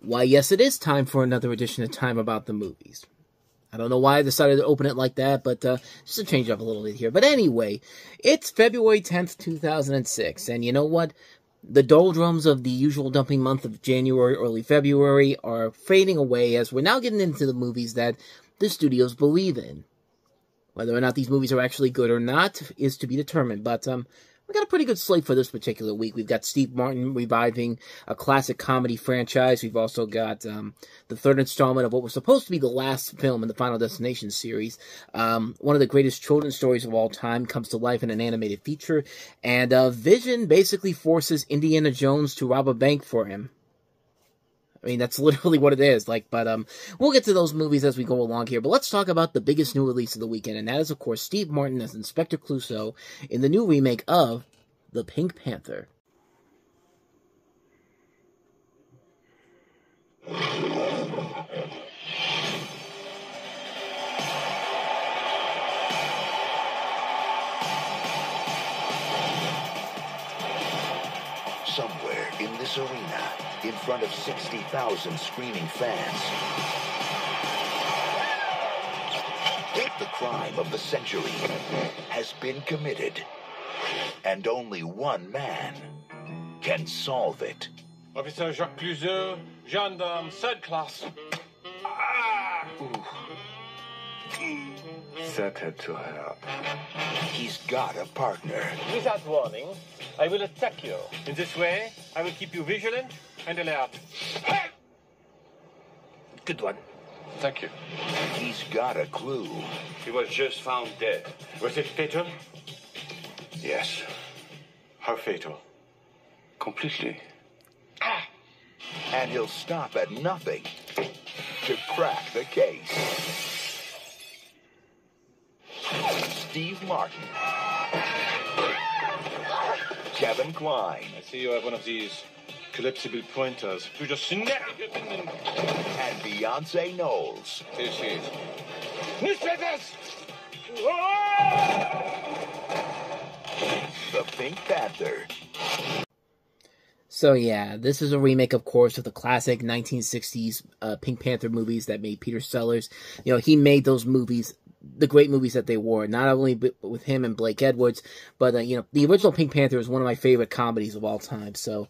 Why, yes, it is time for another edition of Time About the Movies. I don't know why I decided to open it like that, but just to change up a little bit here. But anyway, it's February 10th, 2006, and you know what? The doldrums of the usual dumping month of January, early February are fading away as we're now getting into the movies that the studios believe in. Whether or not these movies are actually good or not is to be determined, but we got a pretty good slate for this particular week. We've got Steve Martin reviving a classic comedy franchise. We've also got the third installment of what was supposed to be the last film in the Final Destination series. One of the greatest children's stories of all time comes to life in an animated feature. And Vision basically forces Indiana Jones to rob a bank for him. I mean, that's literally what it is. But we'll get to those movies as we go along here. But let's talk about the biggest new release of the weekend, and that is, of course, Steve Martin as Inspector Clouseau in the new remake of The Pink Panther. Somewhere in this arena, in front of 60,000 screaming fans, the crime of the century has been committed, and only one man can solve it. Officer Jacques Clouseau, gendarme, third class. Ah! That had to hurt. He's got a partner. Without warning, I will attack you. In this way, I will keep you vigilant and alert. Good one. Thank you. He's got a clue. He was just found dead. Was it fatal? Yes. How fatal? Completely. And he'll stop at nothing to crack the case. Steve Martin, Kevin Kline, I see you have one of these collapsible pointers. You just snap it and Beyonce Knowles. Here she is. Newspapers! The Pink Panther. So yeah, this is a remake, of course, of the classic 1960s Pink Panther movies that made Peter Sellers. You know, he made those movies, the great movies that they were, not only with him and Blake Edwards, but, you know, the original Pink Panther is one of my favorite comedies of all time. So,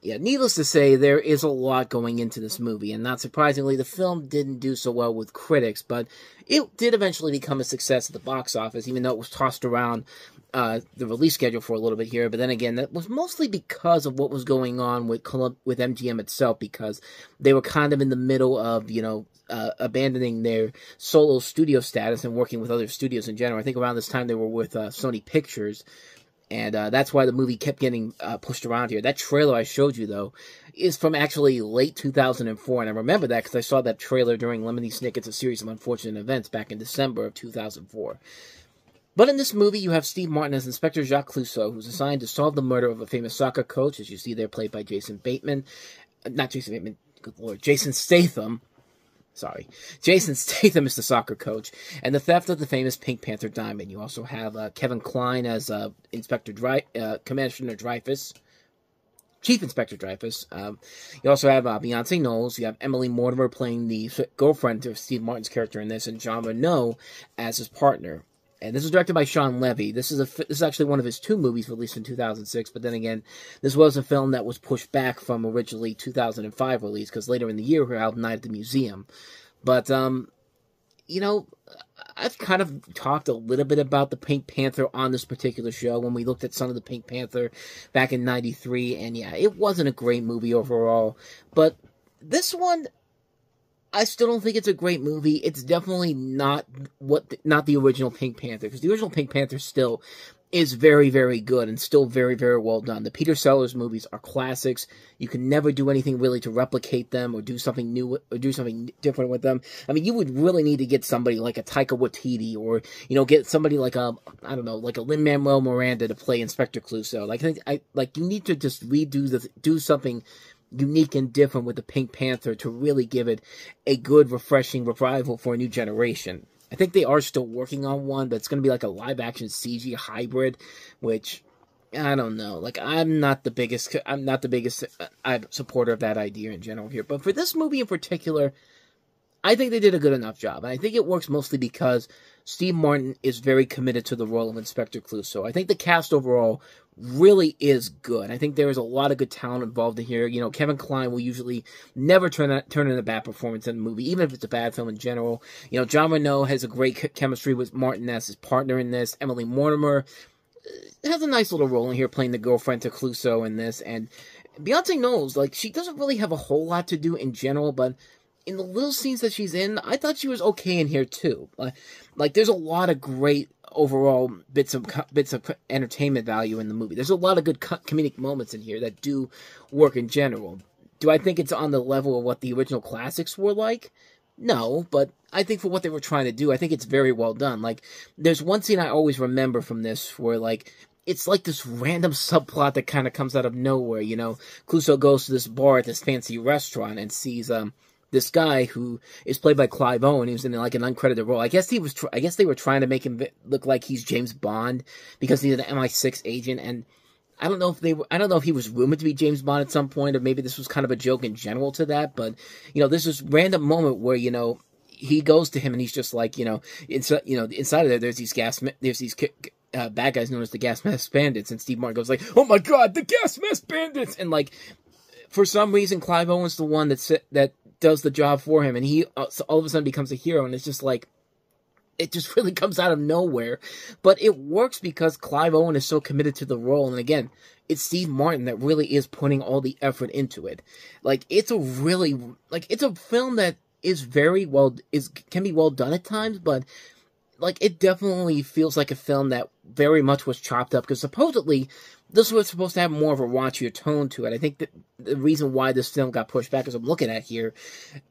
yeah, needless to say, there is a lot going into this movie, and not surprisingly, the film didn't do so well with critics, but it did eventually become a success at the box office, even though it was tossed around the release schedule for a little bit here. But then again, that was mostly because of what was going on with MGM itself, because they were kind of in the middle of, you know, abandoning their solo studio status and working with other studios in general. I think around this time they were with Sony Pictures, and that's why the movie kept getting pushed around here. That trailer I showed you, though, is from actually late 2004, and I remember that because I saw that trailer during Lemony Snicket's A Series of Unfortunate Events back in December of 2004. But in this movie, you have Steve Martin as Inspector Jacques Clouseau, who's assigned to solve the murder of a famous soccer coach, as you see there, played by Jason Bateman. Not Jason Bateman, good lord, Jason Statham. Sorry. Jason Statham is the soccer coach, and the theft of the famous Pink Panther diamond. You also have Kevin Kline as Commissioner Dreyfus, Chief Inspector Dreyfus. You also have Beyonce Knowles. You have Emily Mortimer playing the girlfriend of Steve Martin's character in this, and Jean Reno as his partner. And this was directed by Sean Levy. This is actually one of his two movies released in 2006. But then again, this was a film that was pushed back from originally 2005 release, because later in the year we had Night at the Museum. But, you know, I've kind of talked a little bit about the Pink Panther on this particular show when we looked at Son of the Pink Panther back in '93. And yeah, it wasn't a great movie overall. But this one, I still don't think it's a great movie. It's definitely not the original Pink Panther, because the original Pink Panther still is very, very good and still very, very well done. The Peter Sellers movies are classics. You can never do anything really to replicate them or do something new or do something different with them. I mean, you would really need to get somebody like a Taika Waititi, or, you know, get somebody like a Lin-Manuel Miranda to play Inspector Clouseau. You need to just do something unique and different with the Pink Panther to really give it a good, refreshing revival for a new generation. I think they are still working on one, but it's going to be like a live-action CG hybrid, which I don't know. Like, I'm not the biggest supporter of that idea in general here. But for this movie in particular, I think they did a good enough job. And I think it works mostly because Steve Martin is very committed to the role of Inspector Clouseau. I think the cast overall really is good. I think there is a lot of good talent involved in here. You know, Kevin Kline will usually never turn in a bad performance in a movie, even if it's a bad film in general. You know, John Reno has a great chemistry with Martin as his partner in this. Emily Mortimer has a nice little role in here playing the girlfriend to Clouseau in this. And Beyonce Knowles, like, she doesn't really have a whole lot to do in general, but in the little scenes that she's in, I thought she was okay in here too. Like there's a lot of great overall bits of entertainment value in the movie. There's a lot of good comedic moments in here that do work in general. Do I think it's on the level of what the original classics were like? No, but I think for what they were trying to do, I think it's very well done. Like, there's one scene I always remember from this where, like, it's like this random subplot that kind of comes out of nowhere, you know. Clouseau goes to this bar at this fancy restaurant and sees, this guy who is played by Clive Owen. He was in, like, an uncredited role. I guess they were trying to make him look like he's James Bond because he's an MI6 agent, and I don't know if he was rumored to be James Bond at some point, or maybe this was kind of a joke in general to that, but, you know, there's this random moment where, you know, he goes to him and he's just like, inside of there, there's these bad guys known as the Gas Mask Bandits, and Steve Martin goes like, "Oh my God, the Gas Mask Bandits!" And, like, for some reason, Clive Owen's the one that does the job for him, and he all of a sudden becomes a hero, and it's just like, it just really comes out of nowhere. But it works because Clive Owen is so committed to the role, and again, it's Steve Martin that really is putting all the effort into it. Like, it's a film that is can be well done at times, but like, it definitely feels like a film that very much was chopped up, because supposedly this was supposed to have more of a raunchier tone to it. I think that the reason why this film got pushed back, as I'm looking at here,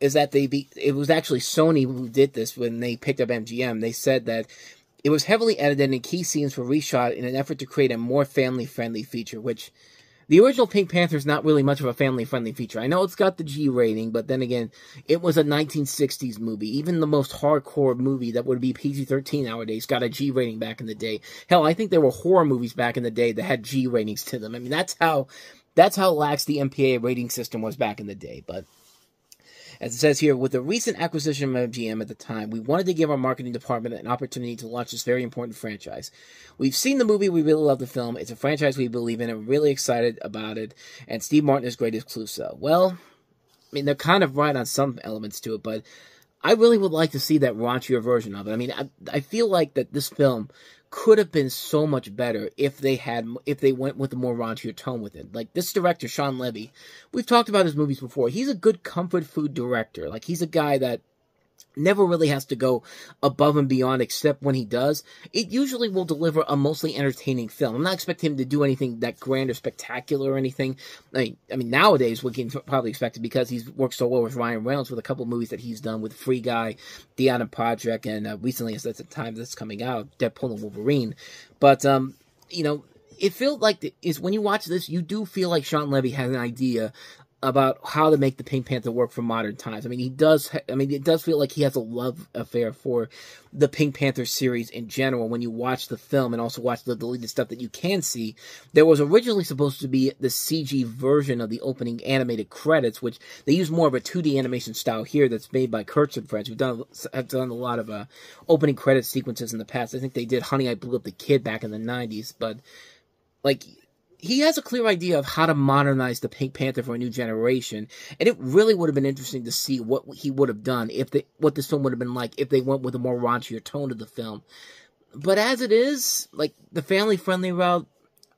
is that it was actually Sony who did this when they picked up MGM. They said that it was heavily edited and key scenes were reshot in an effort to create a more family-friendly feature, which the original Pink Panther is not really much of a family-friendly feature. I know it's got the G rating, but then again, it was a 1960s movie. Even the most hardcore movie that would be PG-13 nowadays got a G rating back in the day. Hell, I think there were horror movies back in the day that had G ratings to them. I mean, that's how lax the MPAA rating system was back in the day. But as it says here, with the recent acquisition of MGM at the time, we wanted to give our marketing department an opportunity to launch this very important franchise. We've seen the movie, we really love the film, it's a franchise we believe in, and we're really excited about it, and Steve Martin is great as Clouseau. Well, I mean, they're kind of right on some elements to it, but I really would like to see that raunchier version of it. I mean, I feel like that this film could have been so much better if they went with a more raunchier tone with it. Like, this director, Sean Levy, we've talked about his movies before. He's a good comfort food director. Like, he's a guy that never really has to go above and beyond, except when he does. It usually will deliver a mostly entertaining film. I'm not expecting him to do anything that grand or spectacular or anything. I mean, nowadays we can probably expect it because he's worked so well with Ryan Reynolds with a couple of movies that he's done with Free Guy, The Adam Project, and recently, as at the time that's coming out, Deadpool and Wolverine. But, you know, it feels like when you watch this, you do feel like Sean Levy has an idea about how to make the Pink Panther work for modern times. I mean, it does feel like he has a love affair for the Pink Panther series in general when you watch the film and also watch the deleted stuff that you can see. There was originally supposed to be the CG version of the opening animated credits, which they use more of a 2D animation style here that's made by Kurtz and Friends, who have done a lot of opening credit sequences in the past. I think they did Honey, I Blew Up the Kid back in the 90s, but, like, he has a clear idea of how to modernize the Pink Panther for a new generation, and it really would have been interesting to see what he would have done, what this film would have been like if they went with a more raunchier tone to the film. But as it is, like, the family-friendly route,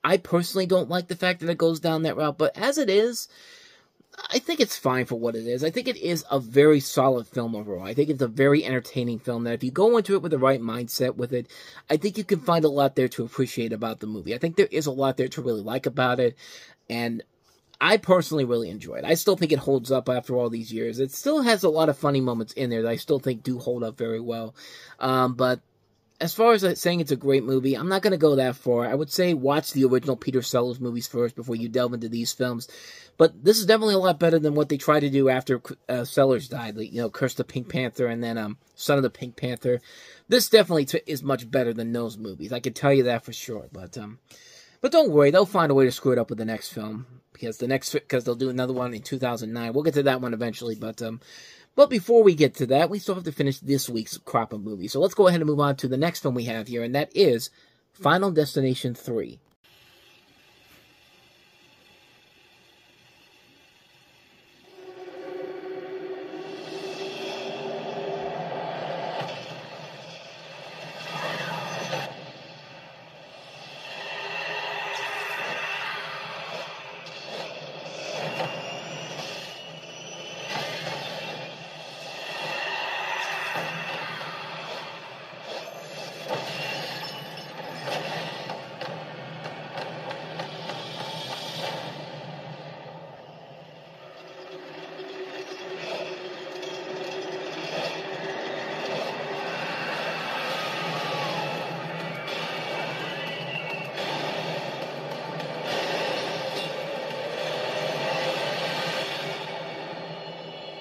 I personally don't like the fact that it goes down that route, but as it is, I think it's fine for what it is. I think it is a very solid film overall. I think it's a very entertaining film that if you go into it with the right mindset with it, I think you can find a lot there to appreciate about the movie. I think there is a lot there to really like about it, and I personally really enjoy it. I still think it holds up after all these years. It still has a lot of funny moments in there that I still think do hold up very well. But as far as saying it's a great movie, I'm not going to go that far. I would say watch the original Peter Sellers movies first before you delve into these films. But this is definitely a lot better than what they tried to do after Sellers died. Like, you know, Curse the Pink Panther and then Son of the Pink Panther. This definitely is much better than those movies. I can tell you that for sure. But But don't worry, they'll find a way to screw it up with the next film. Because they'll do another one in 2009. We'll get to that one eventually, but before we get to that, we still have to finish this week's crop of movies. So let's go ahead and move on to the next film we have here, and that is Final Destination 3.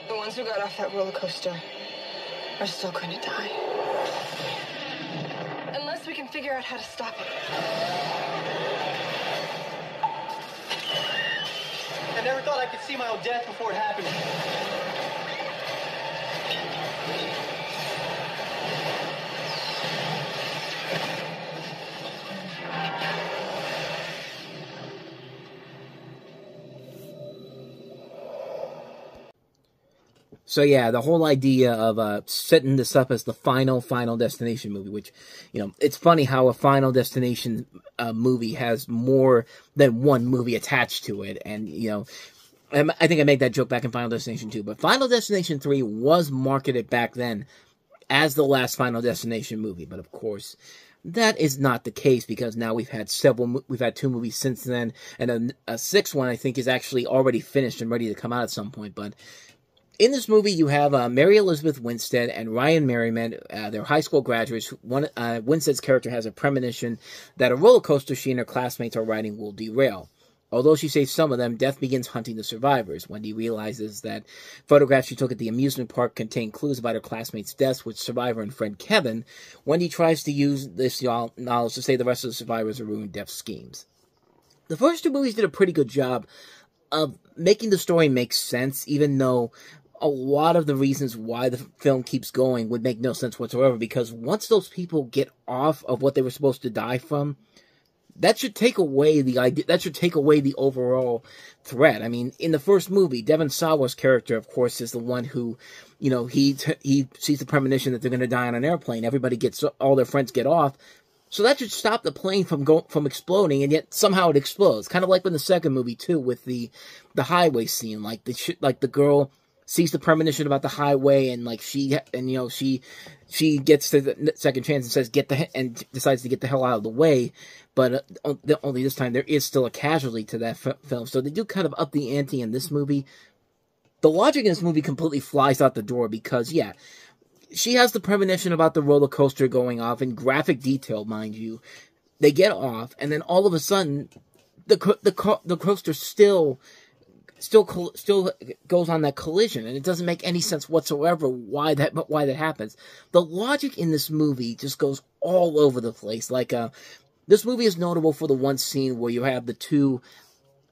The ones who got off that roller coaster are still going to die. Unless we can figure out how to stop it. I never thought I could see my own death before it happened. So yeah, the whole idea of setting this up as the Final Destination movie, which, it's funny how a Final Destination movie has more than one movie attached to it, and, I think I made that joke back in Final Destination 2, but Final Destination 3 was marketed back then as the last Final Destination movie, but of course, that is not the case, because now we've had 2 movies since then, and a 6th one I think is actually already finished and ready to come out at some point, but in this movie, you have Mary Elizabeth Winstead and Ryan Merriman. They're high school graduates. Winstead's character has a premonition that a roller coaster she and her classmates are riding will derail. Although she saves some of them, death begins hunting the survivors. Wendy realizes that photographs she took at the amusement park contain clues about her classmates' deaths, with survivor and friend Kevin. Wendy tries to use this knowledge to say the rest of the survivors are ruined death schemes. The first 2 movies did a pretty good job of making the story make sense, even though a lot of the reasons why the film keeps going would make no sense whatsoever, because once those people get off of what they were supposed to die from, that should take away the idea, that should take away the overall threat. I mean, in the first movie, Devon Sawa's character, of course, is the one who, he sees the premonition that they're going to die on an airplane. All their friends get off. So that should stop the plane from exploding, and yet somehow it explodes. Kind of like in the second movie too, with the highway scene, like the girl sees the premonition about the highway, and she gets to the second chance and says and decides to get the hell out of the way, but only this time there is still a casualty to that film. So they do kind of up the ante in this movie. The logic in this movie completely flies out the door, because she has the premonition about the roller coaster going off in graphic detail, mind you. They get off, and then all of a sudden the coaster still goes on that collision, and it doesn't make any sense whatsoever why that happens. The logic in this movie just goes all over the place. This movie is notable for the one scene where you have the 2,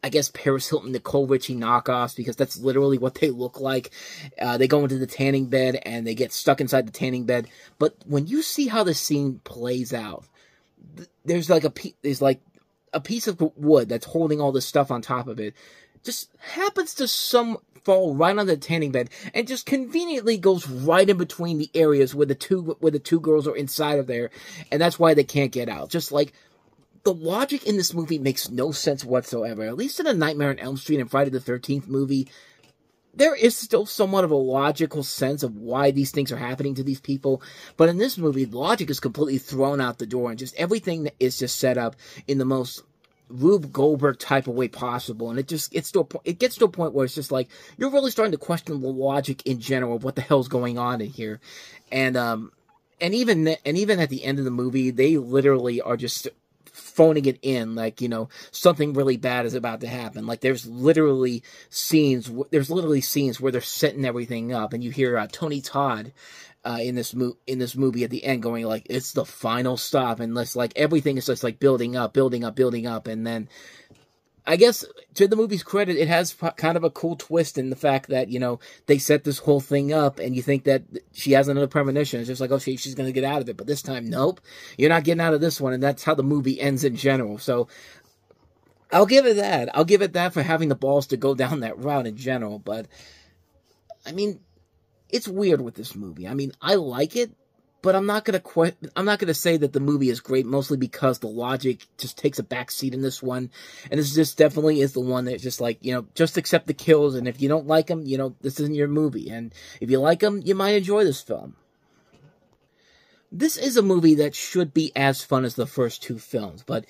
I guess, Paris Hilton, Nicole Richie knockoffs, because that's literally what they look like. They go into the tanning bed, and they get stuck inside the tanning bed. But when you see how the scene plays out, there's a piece of wood that's holding all this stuff on top of it, just happens to fall right on the tanning bed, and just conveniently goes right in between the areas where the two girls are inside of there, and that's why they can't get out. Just the logic in this movie makes no sense whatsoever. At least in a Nightmare on Elm Street and Friday the 13th movie, there is still somewhat of a logical sense of why these things are happening to these people. But in this movie, logic is completely thrown out the door, and just everything is just set up in the most Rube Goldberg type of way possible, and it gets to a point where it's just you're really starting to question the logic in general of what the hell's going on in here, and even at the end of the movie, they literally are just phoning it in, something really bad is about to happen. There's literally scenes where they're setting everything up, and you hear Tony Todd in this movie at the end, going like it's the final stop, and like everything is just like building up, and then I guess to the movie's credit, it has kind of a cool twist in the fact that, you know, they set this whole thing up and you think that she has another premonition. It's just like, oh, she's going to get out of it. But this time, nope, you're not getting out of this one. And that's how the movie ends in general. So I'll give it that. I'll give it that for having the balls to go down that route in general. But, I mean, it's weird with this movie. I mean, I like it. But I'm not gonna say that the movie is great, mostly because the logic just takes a back seat in this one, and this just definitely is the one that's just like, you know, just accept the kills, and if you don't like them, you know, this isn't your movie, and if you like them, you might enjoy this film. This is a movie that should be as fun as the first two films, but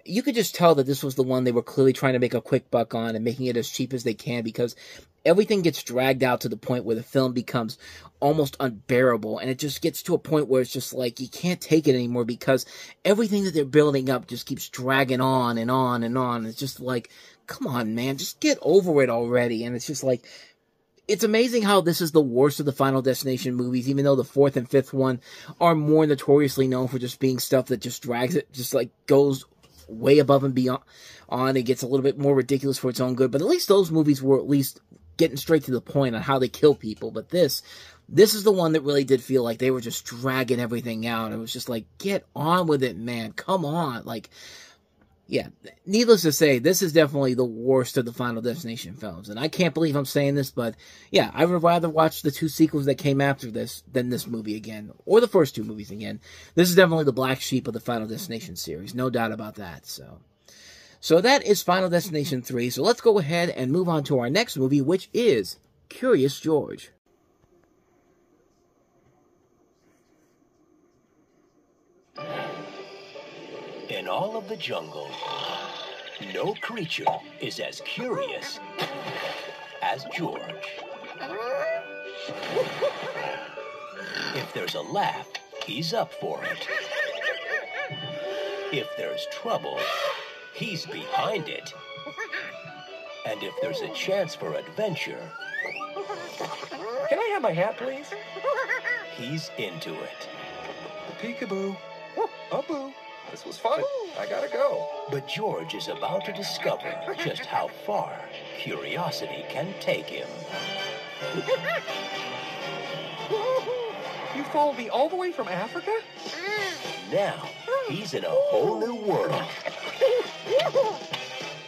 you could just tell that this was the one they were clearly trying to make a quick buck on and making it as cheap as they can, because everything gets dragged out to the point where the film becomes almost unbearable, and it just gets to a point where it's just like you can't take it anymore because everything that they're building up just keeps dragging on and on and on. It's just like, come on, man, just get over it already. And it's just like, it's amazing how this is the worst of the Final Destination movies, even though the fourth and fifth one are more notoriously known for just being stuff that just drags it, just like goes way above and beyond. It gets a little bit more ridiculous for its own good, but at least those movies were at least getting straight to the point on how they kill people. But this is the one that really did feel like they were just dragging everything out. It was just like, get on with it, man. Come on. Like, yeah, needless to say, this is definitely the worst of the Final Destination films. And I can't believe I'm saying this, but yeah, I would rather watch the two sequels that came after this than this movie again, or the first two movies again. This is definitely the black sheep of the Final Destination series, no doubt about that. So that is Final Destination 3. So let's go ahead and move on to our next movie, which is Curious George. In all of the jungle, no creature is as curious as George. If there's a laugh, he's up for it. If there's trouble, he's behind it. And if there's a chance for adventure, can I have my hat, please? He's into it. Peekaboo. Oh, boo. This was fun. I gotta go. But George is about to discover just how far curiosity can take him. You followed me all the way from Africa? Now, he's in a whole new world.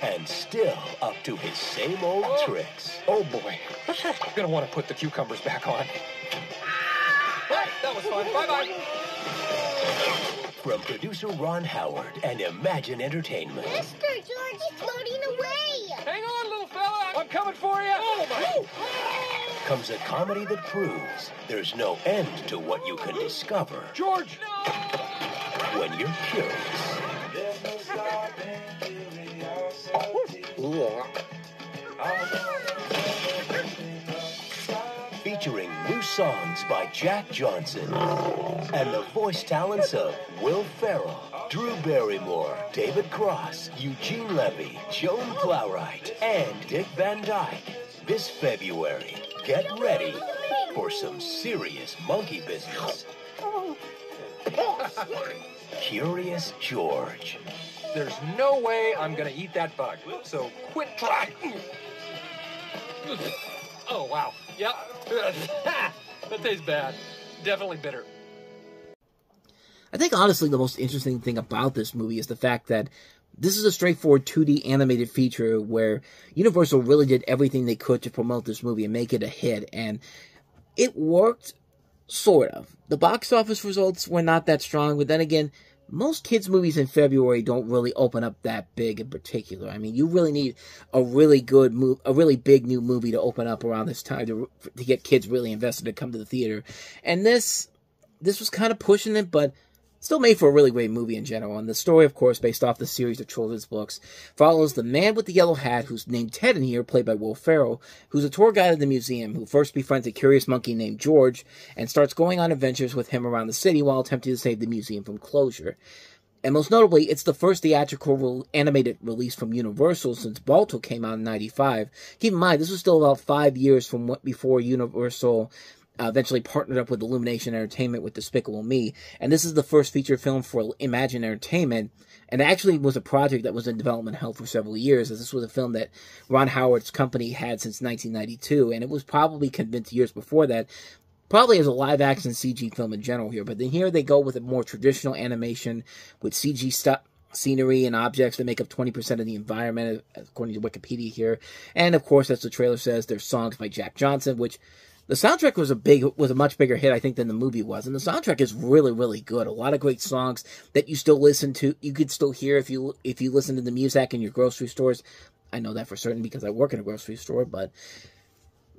And still up to his same old tricks. Oh, boy. I'm gonna want to put the cucumbers back on. Hey, that was fun. Bye-bye. From producer Ron Howard and Imagine Entertainment. Mr. George is floating away. Hang on, little fella. I'm coming for you. Oh, my. Comes a comedy that proves there's no end to what you can discover. George! When you're curious. Featuring new songs by Jack Johnson and the voice talents of Will Ferrell, Drew Barrymore, David Cross, Eugene Levy, Joan Plowright, and Dick Van Dyke. This February, get ready for some serious monkey business. Curious George. There's no way I'm gonna eat that bug, so quit trying. Oh, wow. Yep. That tastes bad. Definitely bitter. I think, honestly, the most interesting thing about this movie is the fact that this is a straightforward 2D animated feature where Universal really did everything they could to promote this movie and make it a hit, and it worked, sort of. The box office results were not that strong, but then again, most kids' movies in February don't really open up that big in particular. I mean, you really need a really good a really big new movie to open up around this time to get kids really invested to come to the theater. And this was kind of pushing it, but still made for a really great movie in general. And the story, of course, based off the series of children's books, follows the man with the yellow hat, who's named Ted in here, played by Will Ferrell, who's a tour guide at the museum, who first befriends a curious monkey named George, and starts going on adventures with him around the city while attempting to save the museum from closure. And most notably, it's the first theatrical animated release from Universal since Balto came out in '95. Keep in mind, this was still about 5 years from before Universal eventually partnered up with Illumination Entertainment with Despicable Me. And this is the first feature film for Imagine Entertainment. And it actually was a project that was in development hell for several years, as this was a film that Ron Howard's company had since 1992. And it was probably convinced years before that, probably as a live-action CG film in general here. But then here they go with a more traditional animation with CG stuff, scenery and objects that make up 20% of the environment, according to Wikipedia here. And of course, as the trailer says, there's songs by Jack Johnson, which the soundtrack was a much bigger hit, I think, than the movie was. And the soundtrack is really, really good. A lot of great songs that you still listen to. You could still hear if you listen to the music in your grocery stores. I know that for certain because I work in a grocery store. But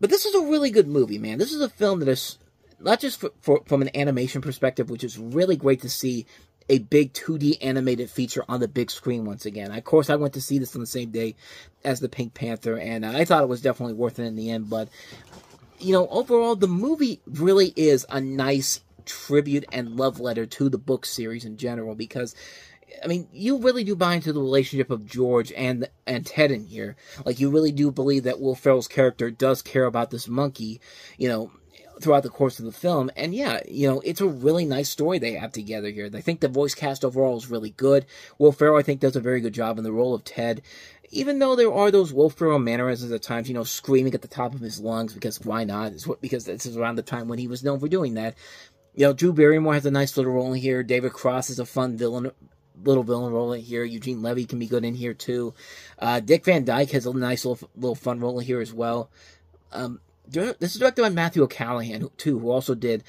this is a really good movie, man. This is a film that is not just from an animation perspective, which is really great to see a big 2D animated feature on the big screen once again. Of course, I went to see this on the same day as the Pink Panther, and I thought it was definitely worth it in the end. But you know, overall, the movie really is a nice tribute and love letter to the book series in general, because, I mean, you really do buy into the relationship of George and Ted in here. Like, you really do believe that Will Ferrell's character does care about this monkey, you know, throughout the course of the film. And yeah, you know, it's a really nice story they have together here. I think the voice cast overall is really good. Will Ferrell, I think, does a very good job in the role of Ted. Even though there are those Will Ferrell mannerisms at times, you know, screaming at the top of his lungs, because why not? Because this is around the time when he was known for doing that. You know, Drew Barrymore has a nice little role in here. David Cross is a fun little villain role in here. Eugene Levy can be good in here, too. Dick Van Dyke has a nice little fun role in here as well. This is directed by Matthew O'Callaghan, too, who also did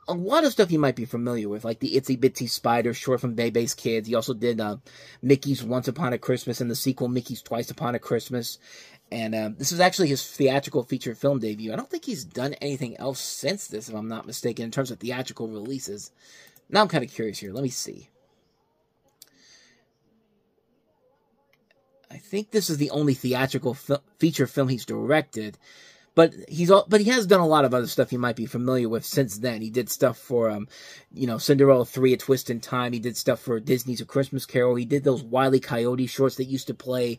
a lot of stuff you might be familiar with, like the Itsy Bitsy Spider short from Bebe's Kids. He also did Mickey's Once Upon a Christmas and the sequel Mickey's Twice Upon a Christmas. And this is actually his theatrical feature film debut. I don't think he's done anything else since this, if I'm not mistaken, in terms of theatrical releases. Now I'm kind of curious here. Let me see. I think this is the only theatrical feature film he's directed. But he has done a lot of other stuff you might be familiar with since then. He did stuff for, you know, Cinderella 3, A Twist in Time. He did stuff for Disney's A Christmas Carol. He did those Wile E. Coyote shorts that used to play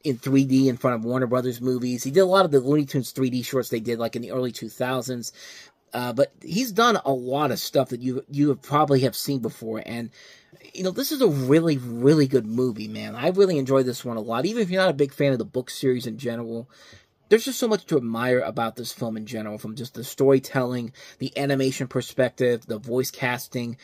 in 3D in front of Warner Brothers movies. He did a lot of the Looney Tunes 3D shorts they did, like in the early 2000s. But he's done a lot of stuff that you probably have seen before. And, you know, this is a really, really good movie, man. I really enjoyed this one a lot. Even if you're not a big fan of the book series in general, there's just so much to admire about this film in general, from just the storytelling, the animation perspective, the voice casting.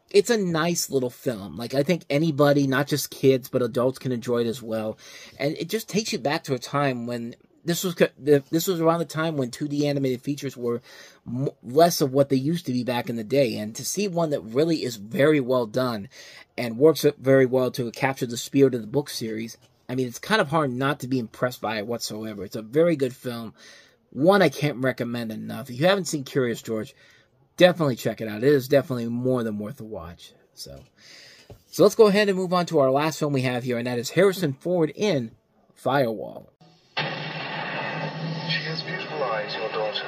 It's a nice little film. Like, I think anybody, not just kids, but adults can enjoy it as well. And it just takes you back to a time when this was around the time when 2D animated features were less of what they used to be back in the day. And to see one that really is very well done and works very well to capture the spirit of the book series, I mean, it's kind of hard not to be impressed by it whatsoever. It's a very good film. One I can't recommend enough. If you haven't seen Curious George, definitely check it out. It is definitely more than worth a watch. So let's go ahead and move on to our last film we have here, and that is Harrison Ford in Firewall. She has beautiful eyes, your daughter.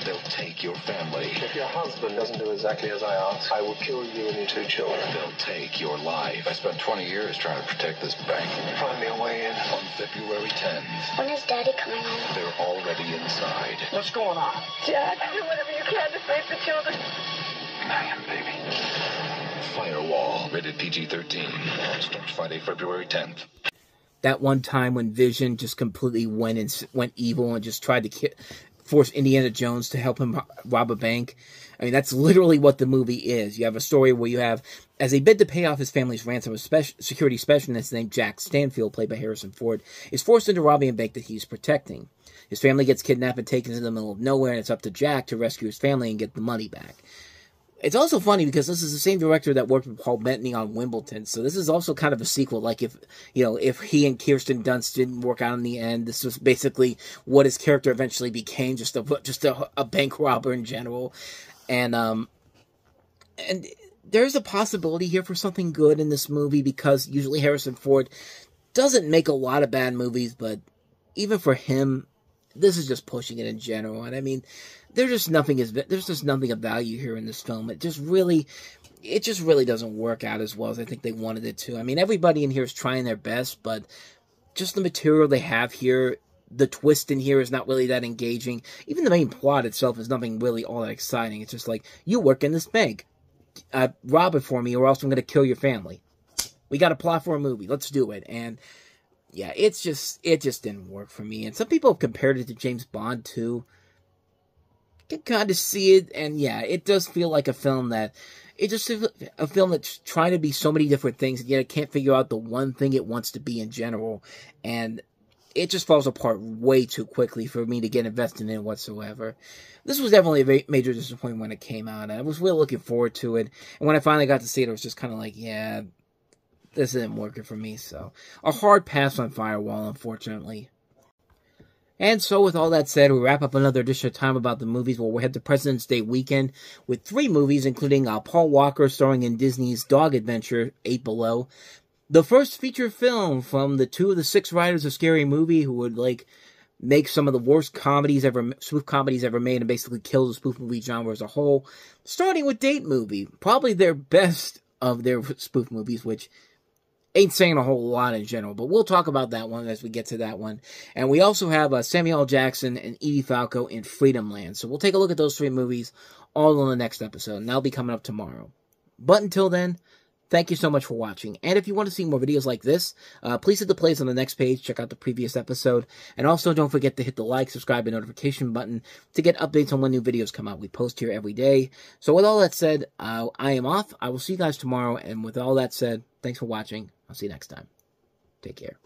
They'll take your family. If your husband doesn't do exactly as I ask, I will kill you and your 2 children. They'll take your life. I spent 20 years trying to protect this bank. Find me a way in. On February 10th. When is Daddy coming home? They're already inside. What's going on? Dad, do whatever you can to save the children. Hang on, baby. Firewall. Rated PG-13. Starts Friday, February 10th. That one time when Vision just completely went evil and just tried to force Indiana Jones to help him rob a bank. I mean, that's literally what the movie is. You have a story where you have, as a bid to pay off his family's ransom, a security specialist named Jack Stanfield, played by Harrison Ford, is forced into robbing a bank that he's protecting. His family gets kidnapped and taken to the middle of nowhere, and it's up to Jack to rescue his family and get the money back. It's also funny because this is the same director that worked with Paul Bettany on Wimbledon, so this is also kind of a sequel. Like, if he and Kirsten Dunst didn't work out in the end, this was basically what his character eventually became, just a bank robber in general. And there's a possibility here for something good in this movie, because usually Harrison Ford doesn't make a lot of bad movies, but even for him, this is just pushing it in general. And I mean, there's just nothing of value here in this film. It just really doesn't work out as well as I think they wanted it to. I mean, everybody in here is trying their best, but just the material they have here, the twist in here is not really that engaging. Even the main plot itself is nothing really all that exciting. It's just like, you work in this bank. Rob it for me or else I'm going to kill your family. We got a plot for a movie. Let's do it. And yeah, it just didn't work for me. And some people have compared it to James Bond too. You can kind of see it. And yeah, it does feel like a film that... It's just a film that's trying to be so many different things, and yet it can't figure out the one thing it wants to be in general. And it just falls apart way too quickly for me to get invested in it whatsoever. This was definitely a major disappointment when it came out. I was really looking forward to it. And when I finally got to see it, it was just kind of like, yeah, this isn't working for me. So, a hard pass on Firewall, unfortunately. And so, with all that said, we wrap up another edition of Time About the Movies, where we head to President's Day weekend with 3 movies, including Paul Walker starring in Disney's Dog Adventure, 8 Below. The first feature film from the 2 of the 6 writers of Scary Movie, who would, like, make some of the worst spoof comedies ever made and basically kill the spoof movie genre as a whole. Starting with Date Movie, probably their best of their spoof movies, which... ain't saying a whole lot in general, but we'll talk about that one as we get to that one. And we also have Samuel L. Jackson and Edie Falco in Freedom Land. So we'll take a look at those 3 movies all on the next episode, and that'll be coming up tomorrow. But until then, thank you so much for watching. And if you want to see more videos like this, please hit the plays on the next page, check out the previous episode, and also don't forget to hit the like, subscribe, and notification button to get updates on when new videos come out. We post here every day. So with all that said, I am off. I will see you guys tomorrow, and with all that said, thanks for watching. I'll see you next time. Take care.